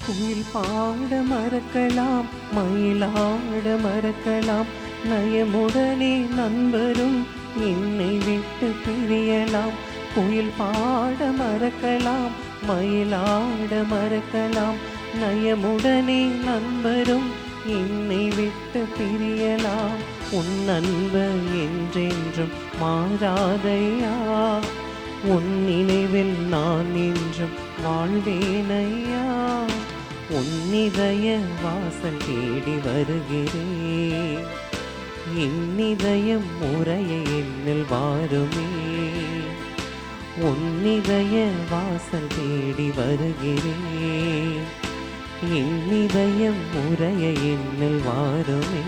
குயில் பாட மறக்கலாம், மயிலாட மறக்கலாம், நயமுடனே நண்பரும் என்னை விட்டு பிரியலாம். குயில் பாட மறக்கலாம், மயிலாட மறக்கலாம், நயமுடனே நண்பரும் என்னை விட்டு பிரியலாம். உன் அன்பு என்றென்றும் மாறாதையா, உன் நினைவில் நான் என்றும் வாழ்வேனையா. உன் இதய வாசல் தேடி வருகிறேன், என் இதயம் முறைய என்னில் வாருமே. உன் இதய வாசல் தேடி வருகிறேன், என் இதயம் முறைய என்னில் வாருமே.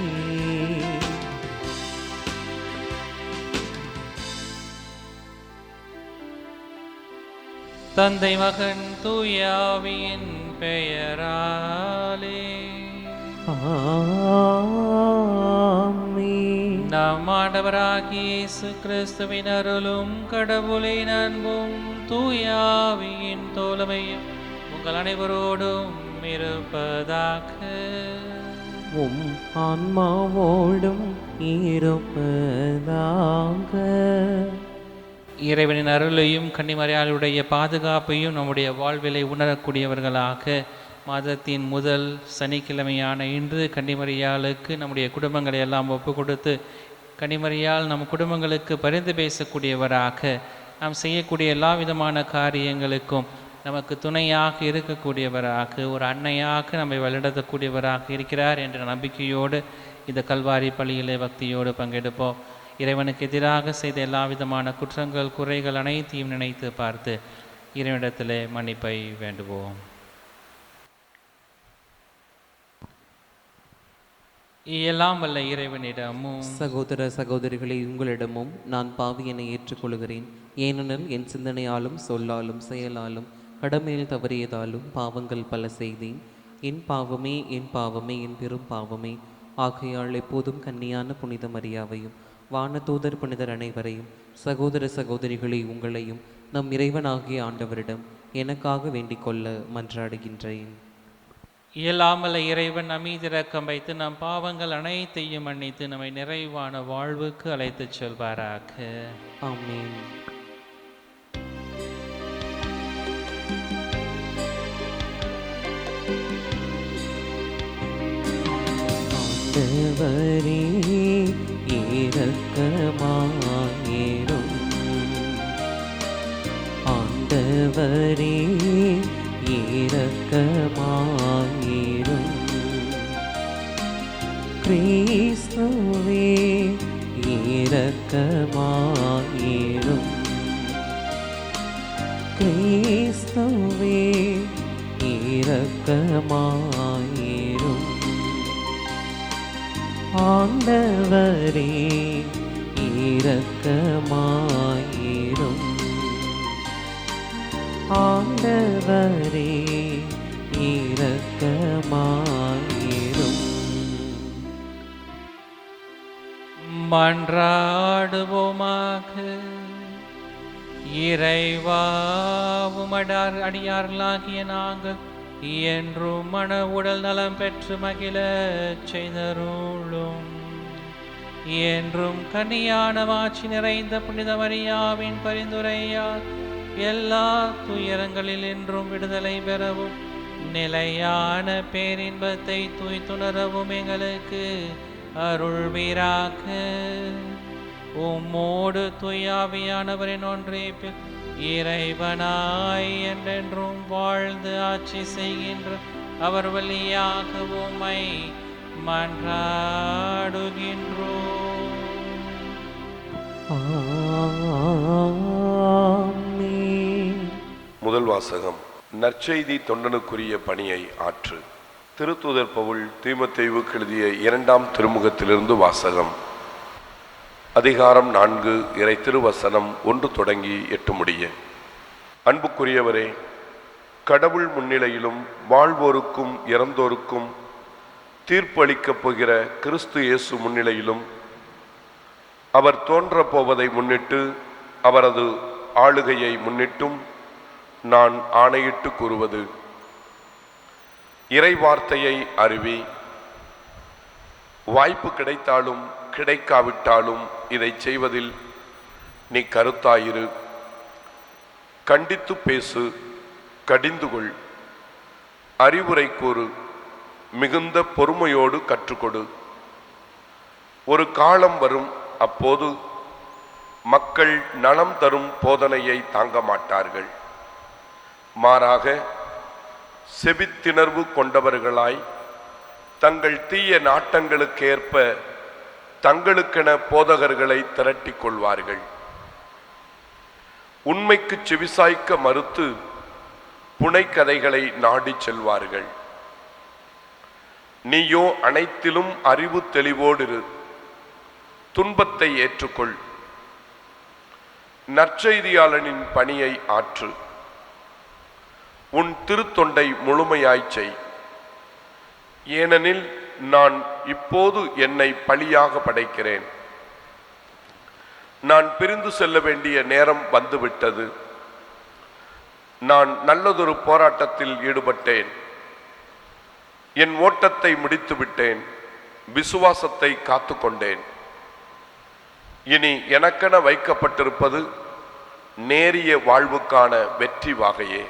தந்தை மகன் தூய ஆவியின் பெயராலே ஆமென். நம் ஆண்டவராகிய இயேசு கிறிஸ்துவின் அருளும் கடவுளின் அன்பும் தூய ஆவியின் தோழமையும் உங்கள் அனைவரோடும் இருப்பதாக. உம் ஆன்மாவோடும் இருப்பதாக. இறைவனின் அருளையும் கன்னிமரியாளுடைய பாதுகாப்பையும் நம்முடைய வாழ்விலை உணரக்கூடியவர்களாக மாதத்தின் முதல் சனிக்கிழமையான இன்று கன்னிமரியாளுக்கு நம்முடைய குடும்பங்களை எல்லாம் ஒப்பு கொடுத்து கன்னிமரியால் நம் குடும்பங்களுக்கு பரிந்து பேசக்கூடியவராக, நாம் செய்யக்கூடிய எல்லா விதமான காரியங்களுக்கும் நமக்கு துணையாக இருக்கக்கூடியவராக, ஒரு அன்னையாக நம்மை வழிநடத்தக்கூடியவராக இருக்கிறார் என்ற நம்பிக்கையோடு இந்த கல்வாரி பள்ளியிலே பக்தியோடு பங்கெடுப்போம். இறைவனுக்கு எதிராக செய்த எல்லா விதமான குற்றங்கள் குறைகள் அனைத்தையும் நினைத்து பார்த்து இறைவனிடத்திலே மன்னிப்பை வேண்டுவோம். எல்லாம் வல்ல இறைவனிடமும் சகோதர சகோதரிகளை உங்களிடமும் நான் பாவியனை ஏற்றுக்கொள்கிறேன். ஏனெனில் என் சிந்தனையாலும் சொல்லாலும் செயலாலும் கடமையில் தவறியதாலும் பாவங்கள் பல செய்தேன். என் பாவமே என் பாவமே என் பெரும் பாவமே. ஆகையால் எப்போதும் கன்னியான புனித மரியாவையும் வானதூதர் புனிதர் அனைவரையும் சகோதர சகோதரிகளை உங்களையும் நம் இறைவனாகிய ஆண்டவரிடம் எனக்காக வேண்டிக் கொள்ள மன்றாடுகின்றேன். இயலாமல இறைவன் நம்மீதிரக்கம் வைத்து நம் பாவங்கள் அனைத்தையும் மன்னித்து நம்மை நிறைவான வாழ்வுக்கு அழைத்துச் செல்வாராக. ஆமென். ஆண்டவரே இரக்கமாயிரும், ஆண்டவரே இரக்கமாயிரும், கிறிஸ்துவே இரக்கமாயிரும், கிறிஸ்துவே இரக்கமாயிரும், ஆண்டவரே இரக்கமாயிரும், ஆண்டவரே இரக்கமாயிரும். மன்றாடுவோமாக. இறைவா, உமடார் அடியார்களாகிய நாங்கள் என்றும் மன உடல் நலம் பெற்று மகிழ செய்தருளும். என்றும் கன்னியான மாட்சி நிறைந்த புனித மரியாவின் பரிந்துரையால் எல்லா துயரங்களில் என்றும் விடுதலை பெறவும் நிலையான பேரின்பத்தை தூய்த்துணரவும் எங்களுக்கு அருள்வீராக. உம்மோடு தூயாவியானவரின் ஒன்றிப்பில் இறைவனாய் என்றென்றும் வாழ்ந்து ஆட்சி செய்கின்ற அவர் வழியாக உம்மை மன்றாடுகின்றோம். ஆமென். முதல் வாசகம். நற்செய்தி தொண்டனுக்குரிய பணியை ஆற்று. திருத்தூதர் பவுல் தீமோத்தேயுவுக்கு எழுதிய 2ஆம் திருமுகத்திலிருந்து வாசகம். அதிகாரம் 4 இறை திருவசனம் 1 தொடங்கி 8 முடிய. அன்புக்குரியவரே, கடவுள் முன்னிலையிலும் வாழ்வோருக்கும் இறந்தோருக்கும் தீர்ப்பளிக்கப் போகிற கிறிஸ்து இயேசு முன்னிலையிலும் அவர் தோன்றப் போவதை முன்னிட்டு அவரது ஆளுகையை முன்னிட்டும் நான் ஆணையிட்டு கூறுவது, இறை வார்த்தையை அறிவி. வாய்ப்பு கிடைத்தாலும் கிடைக்காவிட்டாலும் இதை செய்வதில் நீ கருத்தாயிரு. கண்டித்து பேசு, கடிந்து கொள், அறிவுரை கூறு, மிகுந்த பொறுமையோடு கற்றுக்கொடு. ஒரு காலம் வரும், அப்போது மக்கள் நலம் தரும் போதனையை தாங்க மாட்டார்கள். மாறாக செவித்திணர்வு கொண்டவர்களாய் தங்கள் தீய நாட்டங்களுக்கேற்ப தங்களுக்கென போதகர்களை திரட்டிக் கொள்வார்கள். உண்மைக்கு செவிசாய்க்க மறுத்து புனைக்கதைகளை நாடிச் செல்வார்கள். நீயோ அனைத்திலும் அறிவு தெளிவோடு இரு. துன்பத்தை ஏற்றுக்கொள். நற்செய்தியாளனின் பணியை ஆற்று. உன் திருத்தொண்டை முழுமையாய்ச் செய். ஏனெனில் நான் இப்போது என்னை பலியாக படைக்கிறேன். நான் பிரிந்து செல்ல வேண்டிய நேரம் வந்துவிட்டது. நான் நல்லதொரு போராட்டத்தில் ஈடுபட்டேன். என் ஓட்டத்தை முடித்து விட்டேன். விசுவாசத்தை காத்து கொண்டேன். இனி எனக்கென வைக்கப்பட்டிருப்பது நேரிய வாழ்வுக்கான வெற்றி வாகையே.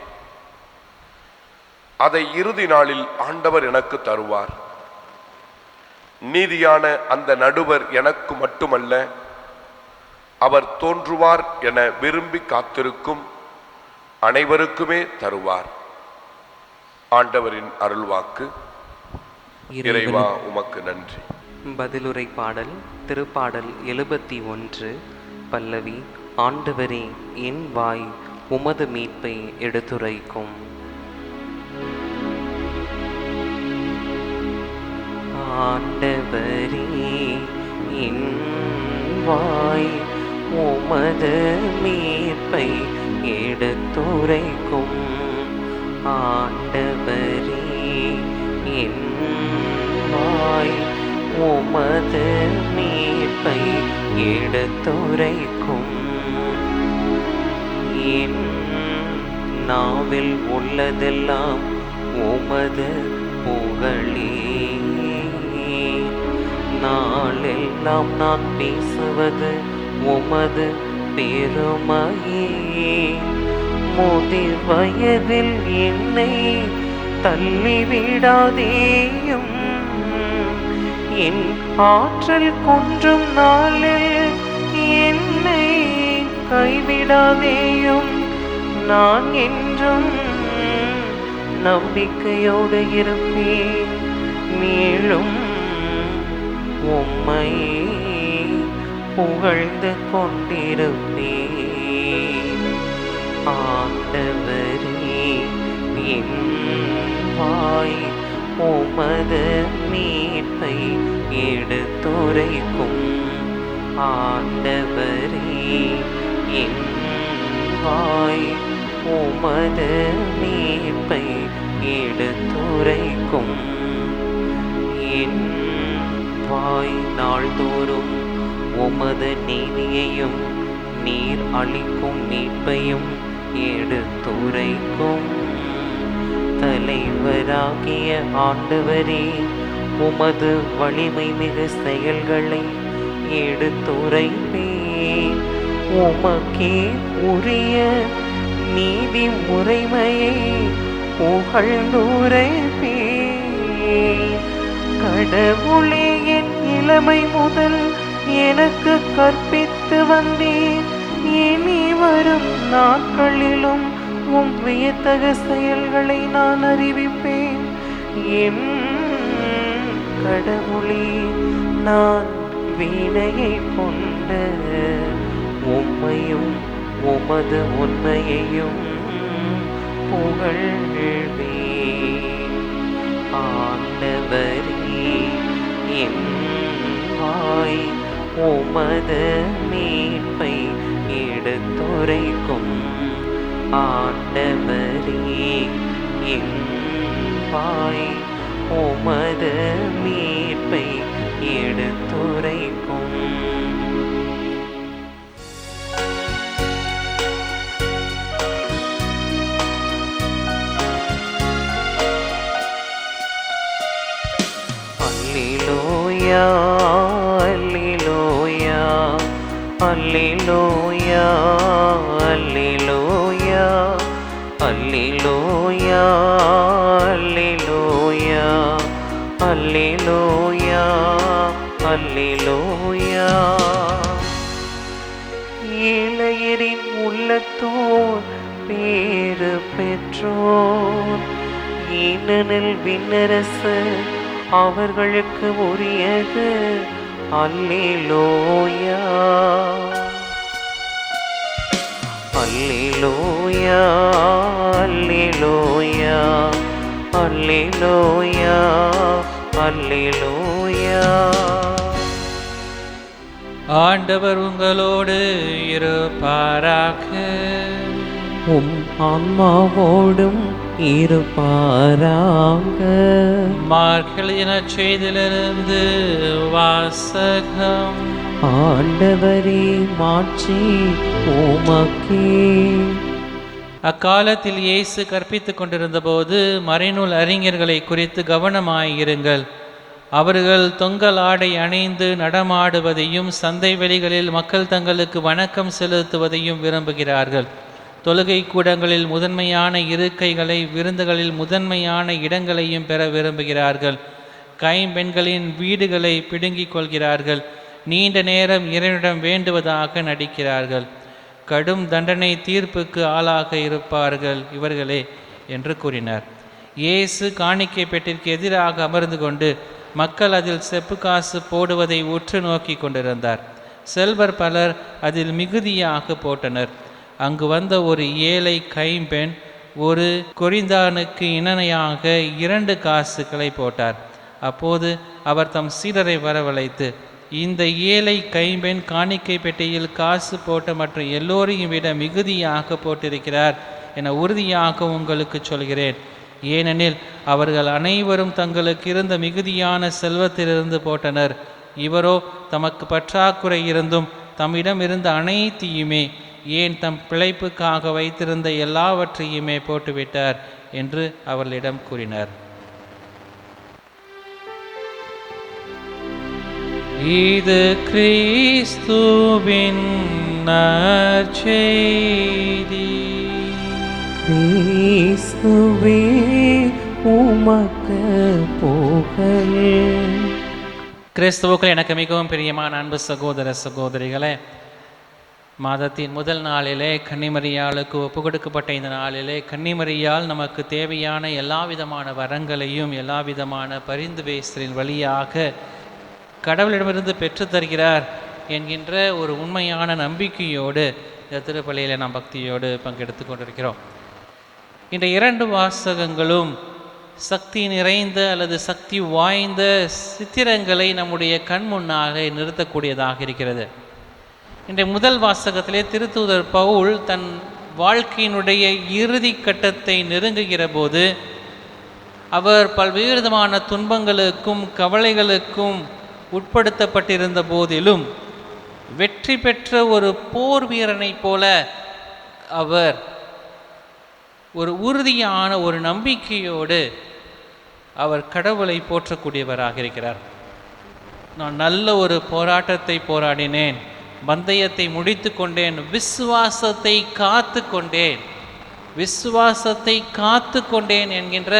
அதை இறுதி நாளில் ஆண்டவர் எனக்கு தருவார். நீதியான அந்த நடுவர் எனக்கு மட்டுமல்ல, அவர் தோன்றுவார் என விரும்பி காத்திருக்கும் அனைவருக்குமே தருவார். ஆண்டவரின் அருள்வாக்கு. இறைவா உமக்கு நன்றி. பதிலுரை பாடல். திருப்பாடல் 71. பல்லவி. ஆண்டவரே, என் வாய் உமது மீட்பை எடுத்துரைக்கும். ஆண்டவரே, என் வாய் உமது மீட்பை எடுத்துரைக்கும். ஆண்டவரே, என் வாய் உமது மீட்பை எடுத்துரைக்கும். என் நாவில் உள்ளதெல்லாம் உமது புகழே. நாளெல்லாம் நான் பேசுவது உமது பெருமையே. முதிர் வயதில் என்னை தள்ளிவிடாதேயும். என் ஆற்றல் கொன்றும் நாளில் என்னை கைவிடாதேயும். நான் என்றும் நம்பிக்கையோடு இருப்பேன். மேலும் உம்மை புகழ்ந்து கொண்டிருப்பேன். ஆண்டவரே, என் வாய் உமது மீட்பை எடுத்துரைக்கும். ஆண்டவரே, என் வாய் உமது மீட்பை எடுத்துரைக்கும். என் வாய் நாள்தோறும் உமது நீதியையும் நீர் அளிக்கும் மீட்பையும் எடுத்துரைக்கும். தலைவராகிய ஆண்டவரே, உமது வலிமை மிகு செயல்களை எடுத்துரைப்பேன். உமக்கே உரிய நீதி முறைமையை புகழ்ந்துரைப்பேன். கடவுளே, என் இளமை முதல் எனக்கு கற்பித்து வந்தேன். இனி வரும் நாட்களிலும் உம் வியத்தகு செயல்களை நான் அறிவிப்பேன். என் கடவுளே, நான் வீணையை கொண்ட உம்மையும் உமது உண்மையையும் புகழ்வேன். ஆண்டவரே, என் வாய் உமது மீட்பை எடுத்துரைக்கும். ஆண்டவரே, என் வாய் உமது மீட்பை எடுத்துரைக்கும். அல்லேலூயா அல்லேலூயா அல்லேலூயா அல்லேலூயா அல்லேலூயா அல்லேலூயா. ஏழையரின் உள்ளத்தோர் பேறு பெற்றோர், ஏனெனில் விண்ணரசு அவர்களுக்கு உரியது. அல்லேலூயா அல்லேலூயா அல்லேலூயா அல்லேலூயா அல்லேலூயா. ஆண்டவர் உங்களோடு இருப்பாராக. உம் ஆன்மாவோடும் இருப்பாராக. மார்கழியின செய்திலிருந்து வாசகம். ஆண்டவரே மாட்சி உமக்கே. அக்காலத்தில் இயேசு கற்பித்துக் கொண்டிருந்த போது மறைநூல் அறிஞர்களை குறித்து கவனமாயிருங்கள். அவர்கள் தொங்கல் ஆடை அணிந்து நடமாடுவதையும் சந்தை வெளிகளில் மக்கள் தங்களுக்கு வணக்கம் செலுத்துவதையும் விரும்புகிறார்கள். தொழுகை கூடங்களில் முதன்மையான இருக்கைகளை, விருந்துகளில் முதன்மையான இடங்களையும் பெற விரும்புகிறார்கள். கைம்பெண்களின் வீடுகளை பிடுங்கிக் கொள்கிறார்கள். நீண்ட நேரம் இறைவனிடம் வேண்டுவதாக நடிக்கிறார்கள். கடும் தண்டனை தீர்ப்புக்கு ஆளாக இருப்பார்கள் இவர்களே என்று கூறினார். இயேசு காணிக்கை பெட்டிற்கு எதிராக அமர்ந்து கொண்டு மக்கள் அதில் செப்பு காசு போடுவதை உற்று நோக்கி கொண்டிருந்தார். செல்வர் பலர் அதில் மிகுதியாக போட்டனர். அங்கு வந்த ஒரு ஏழை கைம்பெண் ஒரு கொரிந்தானுக்கு இணையாக 2 காசுகளை போட்டார். அப்போது அவர் தம் சீடரை வரவழைத்து, இந்த ஏழை கைம்பெண் காணிக்கை பெட்டியில் காசு போட்ட மற்ற எல்லோரையும் விட மிகுதியாக போட்டிருக்கிறார் என உறுதியாக உங்களுக்கு சொல்கிறேன். ஏனெனில் அவர்கள் அனைவரும் தங்களுக்கு இருந்த மிகுதியான செல்வத்திலிருந்து போட்டனர். இவரோ தமக்கு பற்றாக்குறை இருந்தும் தம்மிடம் இருந்த அனைத்தையுமே, ஏன் தம் பிழைப்புக்காக வைத்திருந்த எல்லாவற்றையுமே போட்டுவிட்டார் என்று அவர்களிடம் கூறினார். இது கிறிஸ்துவின் நற்செய்தி. கிறிஸ்துவே உமக்கு புகழ். கிறிஸ்துவுக்குள் எனக்கு மிகவும் பிரியமான அன்பு சகோதர சகோதரிகளே, மாதத்தின் முதல் நாளிலே கன்னிமரியாளுக்கு ஒப்பு கொடுக்கப்பட்ட இந்த நாளிலே கன்னிமரியால் நமக்கு தேவையான எல்லா விதமான வரங்களையும் எல்லா விதமான பரிந்து பேசுதலின் வழியாக கடவுளிடமிருந்து பெற்று தருகிறார் என்கின்ற ஒரு உண்மையான நம்பிக்கையோடு இந்த திருப்பலியில் நாம் பக்தியோடு பங்கெடுத்து கொண்டிருக்கிறோம். இந்த 2 வாசகங்களும் சக்தி நிறைந்த அல்லது சக்தி வாய்ந்த சித்திரங்களை நம்முடைய கண் முன்னாக நிறுத்தக்கூடியதாக இருக்கிறது. இன்றைய முதல் வாசகத்திலே திருத்தூதர் பவுல் தன் வாழ்க்கையினுடைய இறுதி கட்டத்தை நெருங்குகிற போது அவர் பல்வேறு விதமான துன்பங்களுக்கும் கவலைகளுக்கும் உட்படுத்தப்பட்டிருந்த போதிலும் வெற்றி பெற்ற ஒரு போர் வீரனைப் போல அவர் ஒரு உறுதியான ஒரு நம்பிக்கையோடு அவர் கடவுளை போற்றக்கூடியவராக இருக்கிறார். நான் நல்ல ஒரு போராட்டத்தை போராடினேன், பந்தயத்தை முடித்து கொண்டேன், விசுவாசத்தை காத்து கொண்டேன் என்கின்ற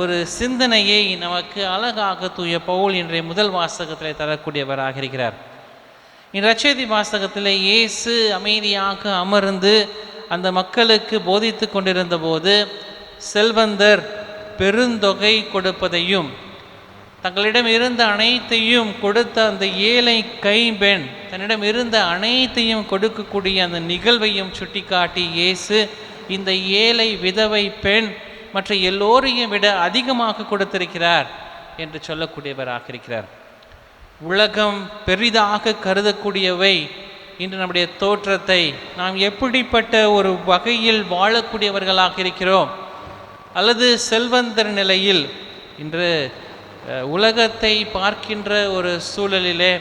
ஒரு சிந்தனையை நமக்கு அழகாக தூய பவுல் இன்றைய முதல் வாசகத்தில் தரக்கூடியவராக இருக்கிறார். இந்நற்செய்தி வாசகத்தில் இயேசு அமைதியாக அமர்ந்து அந்த மக்களுக்கு போதித்து கொண்டிருந்த போது செல்வந்தர் பெருந்தொகை கொடுப்பதையும் தங்களிடம் இருந்த அனைத்தையும் கொடுத்த அந்த ஏழை கைம்பெண் தன்னிடம் இருந்த அனைத்தையும் கொடுக்கக்கூடிய அந்த நிகழ்வையும் சுட்டிக்காட்டி இயேசு இந்த ஏழை விதவை பெண் மற்ற எல்லோரையும் விட அதிகமாக கொடுத்திருக்கிறார் என்று சொல்லக்கூடியவராக இருக்கிறார். உலகம் பெரிதாக கருதக்கூடியவை இன்று நம்முடைய தோற்றத்தை நாம் எப்படிப்பட்ட ஒரு வகையில் வாழக்கூடியவர்களாக இருக்கிறோம், அல்லது செல்வந்தர் நிலையில் இன்று உலகத்தை பார்க்கின்ற ஒரு சூழலிலே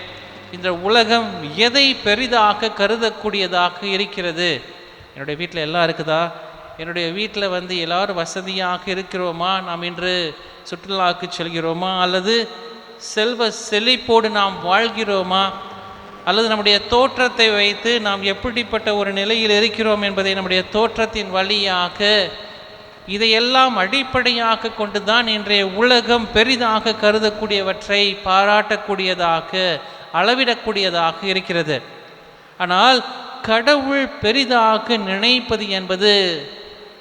இந்த உலகம் எதை பெரிதாக கருதக்கூடியதாக இருக்கிறது. என்னுடைய வீட்டில் எல்லாம் இருக்குதா, என்னுடைய வீட்டில் எல்லோரும் வசதியாக இருக்கிறோமா, நாம் இன்று சுற்றுலாவுக்கு செல்கிறோமா, அல்லது செல்வ செழிப்போடு நாம் வாழ்கிறோமா, அல்லது நம்முடைய தோற்றத்தை வைத்து நாம் எப்படிப்பட்ட ஒரு நிலையில் இருக்கிறோம் என்பதை நம்முடைய தோற்றத்தின் வழியாக இதையெல்லாம் அடிப்படையாக கொண்டுதான் இன்றைய உலகம் பெரிதாக கருதக்கூடியவற்றை பாராட்டக்கூடியதாக அளவிடக்கூடியதாக இருக்கிறது. ஆனால் கடவுள் பெரிதாக நினைப்பது என்பது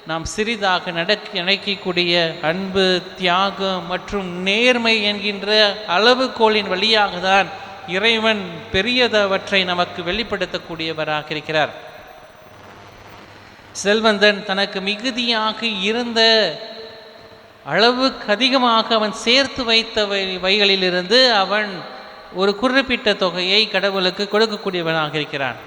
நாம் சிறிதாக நினைக்கக்கூடிய அன்பு, தியாகம் மற்றும் நேர்மை என்கின்ற அளவுகோலின் வழியாக தான் இறைவன் பெரியதவற்றை நமக்கு வெளிப்படுத்தக்கூடியவராக இருக்கிறார். செல்வந்தன் தனக்கு மிகுதியாக இருந்த அளவுக்கு அதிகமாக அவன் சேர்த்து வைத்த வைகளிலிருந்து அவன் ஒரு குறிப்பிட்ட தொகையை கடவுளுக்கு கொடுக்கக்கூடியவனாக இருக்கிறான்.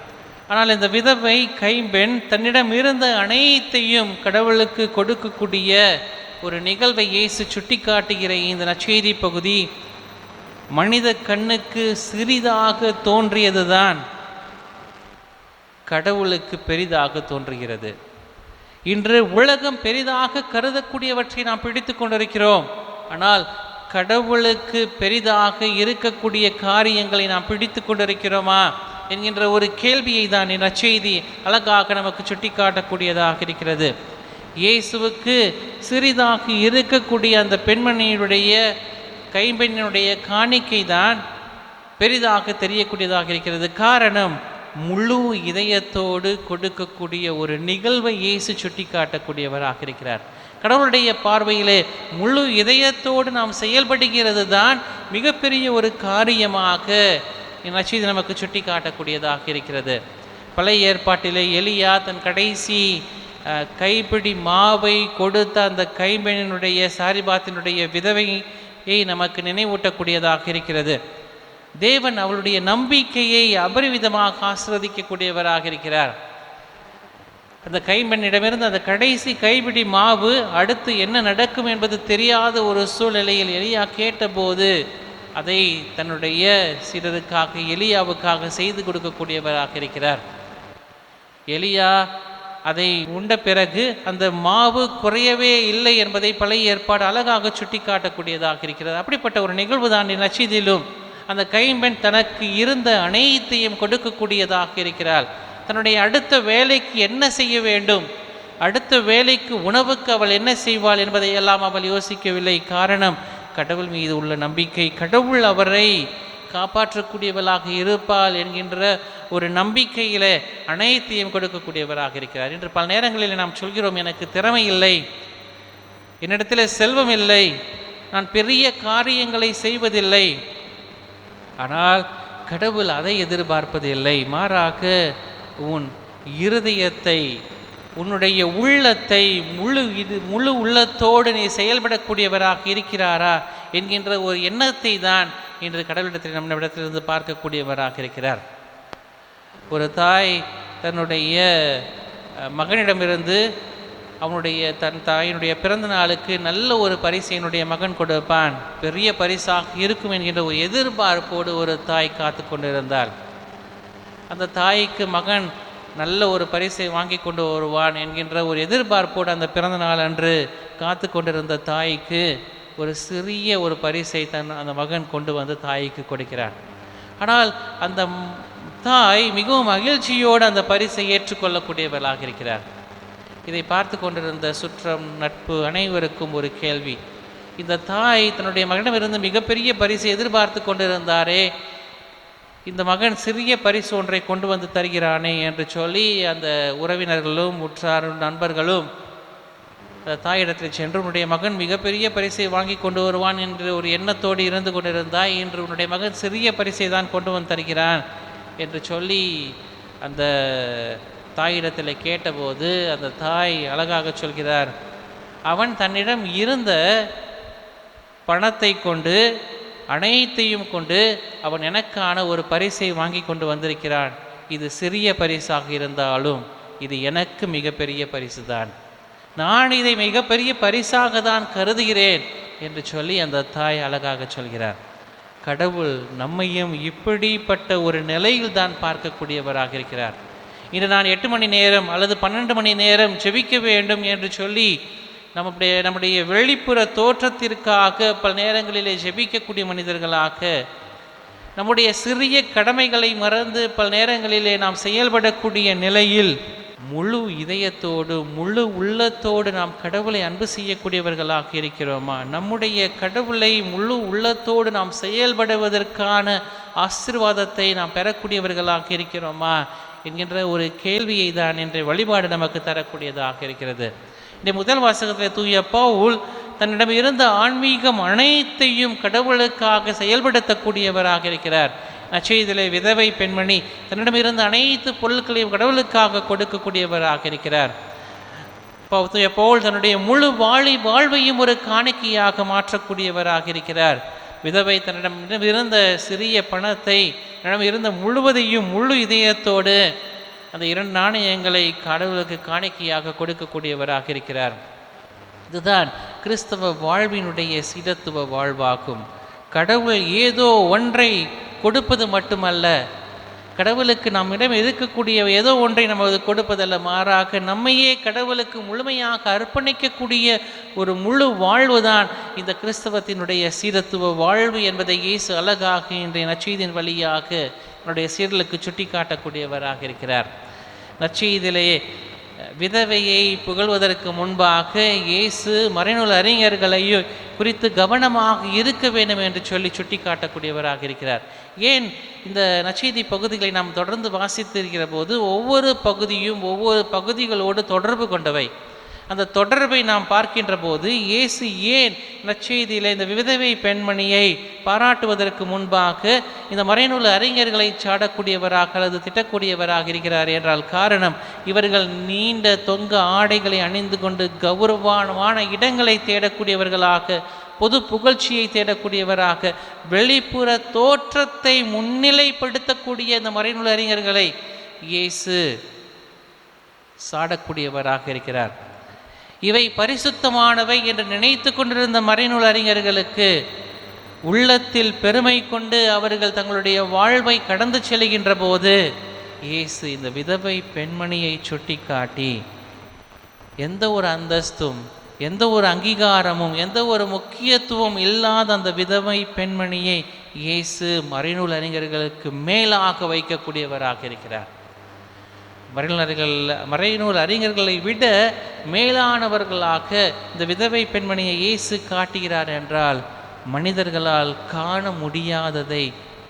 ஆனால் இந்த விதவை கைம்பெண் தன்னிடம் இருந்த அனைத்தையும் கடவுளுக்கு கொடுக்கக்கூடிய ஒரு நிகழ்வை இயேசு சுட்டி காட்டுகிற இந்த நற்செய்தி பகுதி மனித கண்ணுக்கு சிறிதாக தோன்றியதுதான் கடவுளுக்கு பெரிதாக தோன்றுகிறது. இன்று உலகம் பெரிதாக கருதக்கூடியவற்றை நாம் பிடித்து கொண்டிருக்கிறோம். ஆனால் கடவுளுக்கு பெரிதாக இருக்கக்கூடிய காரியங்களை நாம் பிடித்து கொண்டிருக்கிறோமா என்கின்ற ஒரு கேள்வியை தான் இந்த நற்செய்தி அழகாக நமக்கு சுட்டி காட்டக்கூடியதாக இருக்கிறது. இயேசுவுக்கு சிறிதாக இருக்கக்கூடிய அந்த பெண்மணியுடைய கைம்பெண்ணினுடைய காணிக்கை தான் பெரிதாக தெரியக்கூடியதாக இருக்கிறது. காரணம், முழு இதயத்தோடு கொடுக்கக்கூடிய ஒரு நிகழ்வை இயேசு சுட்டி காட்டக்கூடியவராக இருக்கிறார். கடவுளுடைய பார்வையிலே முழு இதயத்தோடு நாம் செயல்படுகிறது தான் மிகப்பெரிய ஒரு காரியமாக நற்செய்தி நமக்கு சுட்டி காட்டக்கூடியதாக இருக்கிறது. பழைய ஏற்பாட்டிலே எலியா தன் கடைசி கைப்பிடி மாவை கொடுத்த அந்த கைம்பெண்ணினுடைய சாரிபாத்தினுடைய விதவையை நமக்கு நினைவூட்டக்கூடியதாக இருக்கிறது. தேவன் அவளுடைய நம்பிக்கையை அபரிவிதமாக ஆசீர்வதிக்கக்கூடியவராக இருக்கிறார். அந்த கைம்பெண்ணிடமிருந்து அந்த கடைசி கைப்பிடி மாவு அடுத்து என்ன நடக்கும் என்பது தெரியாத ஒரு சூழ்நிலையில் எலியா கேட்டபோது அதை தன்னுடைய சீடருக்காக எலியாவுக்காக செய்து கொடுக்கக்கூடியவராக இருக்கிறார். எலியா அதை உண்ட பிறகு அந்த மாவு குறையவே இல்லை என்பதை பழைய ஏற்பாடு அழகாக சுட்டி காட்டக்கூடியதாக இருக்கிறது. அப்படிப்பட்ட ஒரு நிகழ்வு தான் நற்செய்தியிலும் அந்த கைம்பெண் தனக்கு இருந்த அனைத்தையும் கொடுக்கக்கூடியதாக இருக்கிறாள். தன்னுடைய அடுத்த வேலைக்கு என்ன செய்ய வேண்டும், அடுத்த வேலைக்கு உணவுக்கு அவள் என்ன செய்வாள் என்பதையெல்லாம் அவள் யோசிக்கவில்லை. காரணம், கடவுள் மீது உள்ள நம்பிக்கை. கடவுள் அவரை காப்பாற்றக்கூடியவளாக இருப்பாள் என்கின்ற ஒரு நம்பிக்கையிலே அனைத்தையும் கொடுக்கக்கூடியவராக இருக்கிறார். இன்று பல நேரங்களில் நாம் சொல்கிறோம், எனக்கு திறமை இல்லை, என்னிடத்தில் செல்வம் இல்லை, நான் பெரிய காரியங்களை செய்வதில்லை. ஆனால் கடவுள் அதை எதிர்பார்ப்பதில்லை. மாறாக உன் இருதயத்தை, உன்னுடைய உள்ளத்தை முழு உள்ளத்தோடு நீ செயல்படக்கூடியவராக இருக்கிறாரா என்கின்ற ஒரு எண்ணத்தை தான் இன்று கடவுளிடத்தில் நம்மிடத்திலிருந்து பார்க்கக்கூடியவராக இருக்கிறார். ஒரு தாய் தன்னுடைய மகனிடமிருந்து தன் தாயினுடைய பிறந்த நாளுக்கு நல்ல ஒரு பரிசை என்னுடைய மகன் கொடுப்பான், பெரிய பரிசாக இருக்கும் என்கின்ற ஒரு எதிர்பார்ப்போடு ஒரு தாய் காத்து கொண்டிருந்தாள். அந்த தாய்க்கு மகன் நல்ல ஒரு பரிசை வாங்கி கொண்டு வருவான் என்கின்ற ஒரு எதிர்பார்ப்போடு அந்த பிறந்த நாள் அன்று காத்து கொண்டிருந்த தாய்க்கு ஒரு சிறிய ஒரு பரிசை அந்த மகன் கொண்டு வந்து தாய்க்கு கொடுக்கிறான். ஆனால் அந்த தாய் மிகவும் மகிழ்ச்சியோடு அந்த பரிசை ஏற்றுக்கொள்ளக்கூடியவர்களாக இருக்கிறார். இதை பார்த்து கொண்டிருந்த சுற்றம், நட்பு அனைவருக்கும் ஒரு கேள்வி. இந்த தாய் தன்னுடைய மகனிடமிருந்து மிகப்பெரிய பரிசை எதிர்பார்த்து கொண்டிருந்தாரே, இந்த மகன் சிறிய பரிசு ஒன்றை கொண்டு வந்து தருகிறானே என்று சொல்லி அந்த உறவினர்களும் உற்றாரும் நண்பர்களும் தாயிடத்தில் சென்று, உன்னுடைய மகன் மிகப்பெரிய பரிசை வாங்கி கொண்டு வருவான் என்று ஒரு எண்ணத்தோடு இருந்து கொண்டிருந்தாய், இன்று உன்னுடைய மகன் சிறிய பரிசை தான் கொண்டு வந்து தருகிறான் என்று சொல்லி அந்த தாயிடத்தில் கேட்டபோது அந்த தாய் அழகாக சொல்கிறார், அவன் தன்னிடம் இருந்த பணத்தை கொண்டு அனைத்தையும் கொண்டு அவன் எனக்கான ஒரு பரிசை வாங்கி கொண்டு வந்திருக்கிறான். இது சிறிய பரிசாக இருந்தாலும் இது எனக்கு மிகப்பெரிய பரிசு தான், நான் இதை மிகப்பெரிய பரிசாக தான் கருதுகிறேன் என்று சொல்லி அந்த தாய் அழகாக சொல்கிறார். கடவுள் நம்மையும் இப்படிப்பட்ட ஒரு நிலையில் தான் பார்க்கக்கூடியவராக இருக்கிறார். இன்று நான் 8 மணி நேரம் அல்லது 12 மணி நேரம் ஜெபிக்க வேண்டும் என்று சொல்லி நம்முடைய வெளிப்புற தோற்றத்திற்காக பல நேரங்களிலே ஜெபிக்கக்கூடிய மனிதர்களாக, நம்முடைய சிறிய கடமைகளை மறந்து பல நேரங்களிலே நாம் செயல்படக்கூடிய நிலையில் முழு இதயத்தோடு முழு உள்ளத்தோடு நாம் கடவுளை அன்பு செய்யக்கூடியவர்களாக இருக்கிறோமா? நம்முடைய கடவுளை முழு உள்ளத்தோடு நாம் செயல்படுவதற்கான ஆசீர்வாதத்தை நாம் பெறக்கூடியவர்களாக இருக்கிறோமா என்கின்ற ஒரு கேள்வியை தான் இன்றைய வழிபாடு நமக்கு தரக்கூடியதாக இருக்கிறது. இந்த முதல் வாசகத்தில் தூய பவுல் தன்னிடம் இருந்த ஆன்மீகம் அனைத்தையும் கடவுளுக்காக செயல்படுத்தக்கூடியவராக இருக்கிறார். நற்செய்தியிலே விதவை பெண்மணி தன்னிடம் இருந்த அனைத்து பொருட்களையும் கடவுளுக்காக கொடுக்கக்கூடியவராக இருக்கிறார். தூய பவுல் தன்னுடைய முழு வாழ்வையும் ஒரு காணிக்கையாக மாற்றக்கூடியவராக இருக்கிறார். விதவை தன்னிடம் இருந்த சிறிய பணத்தை, தன்னிடம் இருந்த முழுவதையும் முழு இதயத்தோடு அந்த 2 நாணயங்களை கடவுளுக்கு காணிக்கையாக கொடுக்கக்கூடியவராக இருக்கிறார். இதுதான் கிறிஸ்தவ வாழ்வினுடைய சிதத்துவ வாழ்வாகும். கடவுள் ஏதோ ஒன்றை கொடுப்பது மட்டுமல்ல, கடவுளுக்கு நம்மிடம் இருக்கக்கூடிய ஏதோ ஒன்றை நம்ம கொடுப்பதல்ல, மாறாக நம்மையே கடவுளுக்கு முழுமையாக அர்ப்பணிக்கக்கூடிய ஒரு முழு வாழ்வு தான் இந்த கிறிஸ்தவத்தினுடைய சீரத்துவ வாழ்வு என்பதை இயேசு அழகாக இன்றைய நற்செய்தியின் வழியாக என்னுடைய சீரலுக்கு சுட்டி காட்டக்கூடியவராக இருக்கிறார். நற்செய்தியிலேயே விதவையை புகழ்வதற்கு முன்பாக இயேசு மறைநூல் அறிஞர்களையும் குறித்து கவனமாக இருக்க வேண்டும் என்று சொல்லி சுட்டி காட்டக்கூடியவராக இருக்கிறார். ஏன் இந்த நற்செய்தி பகுதிகளை நாம் தொடர்ந்து வாசித்திருக்கிற போது ஒவ்வொரு பகுதியும் ஒவ்வொரு பகுதிகளோடு தொடர்பு கொண்டவை. அந்த தொடர்பை நாம் பார்க்கின்ற போது இயேசு ஏன் நற்செய்தியில் இந்த விதவை பெண்மணியை பாராட்டுவதற்கு முன்பாக இந்த மறைநூல் அறிஞர்களை சாடக்கூடியவராக அல்லது திட்டக்கூடியவராக இருக்கிறார் என்றால் காரணம், இவர்கள் நீண்ட தொங்க ஆடைகளை அணிந்து கொண்டு கௌரவமான இடங்களை தேடக்கூடியவர்களாக, பொது புகழ்ச்சியை தேடக்கூடியவராக, வெளிப்புற தோற்றத்தை முன்னிலைப்படுத்தக்கூடிய இந்த மறைநூல் அறிஞர்களை இயேசு சாடக்கூடியவராக இருக்கிறார். இவை பரிசுத்தமானவை என்று நினைத்து கொண்டிருந்த மறைநூல் அறிஞர்களுக்கு உள்ளத்தில் பெருமை கொண்டு அவர்கள் தங்களுடைய வாழ்வை கடந்து செல்கின்ற போது இயேசு இந்த விதவை பெண்மணியை சுட்டி காட்டி எந்த ஒரு அந்தஸ்தும் எந்த ஒரு அங்கீகாரமும் எந்த ஒரு முக்கியத்துவம் இல்லாத அந்த விதவை பெண்மணியை இயேசு மறைநூல் அறிஞர்களுக்கு மேலாக வைக்கக்கூடியவராக இருக்கிறார். மறைநூல் அறிஞர்களை விட மேலானவர்களாக இந்த விதவை பெண்மணியை இயேசு காட்டுகிறார் என்றால், மனிதர்களால் காண முடியாததை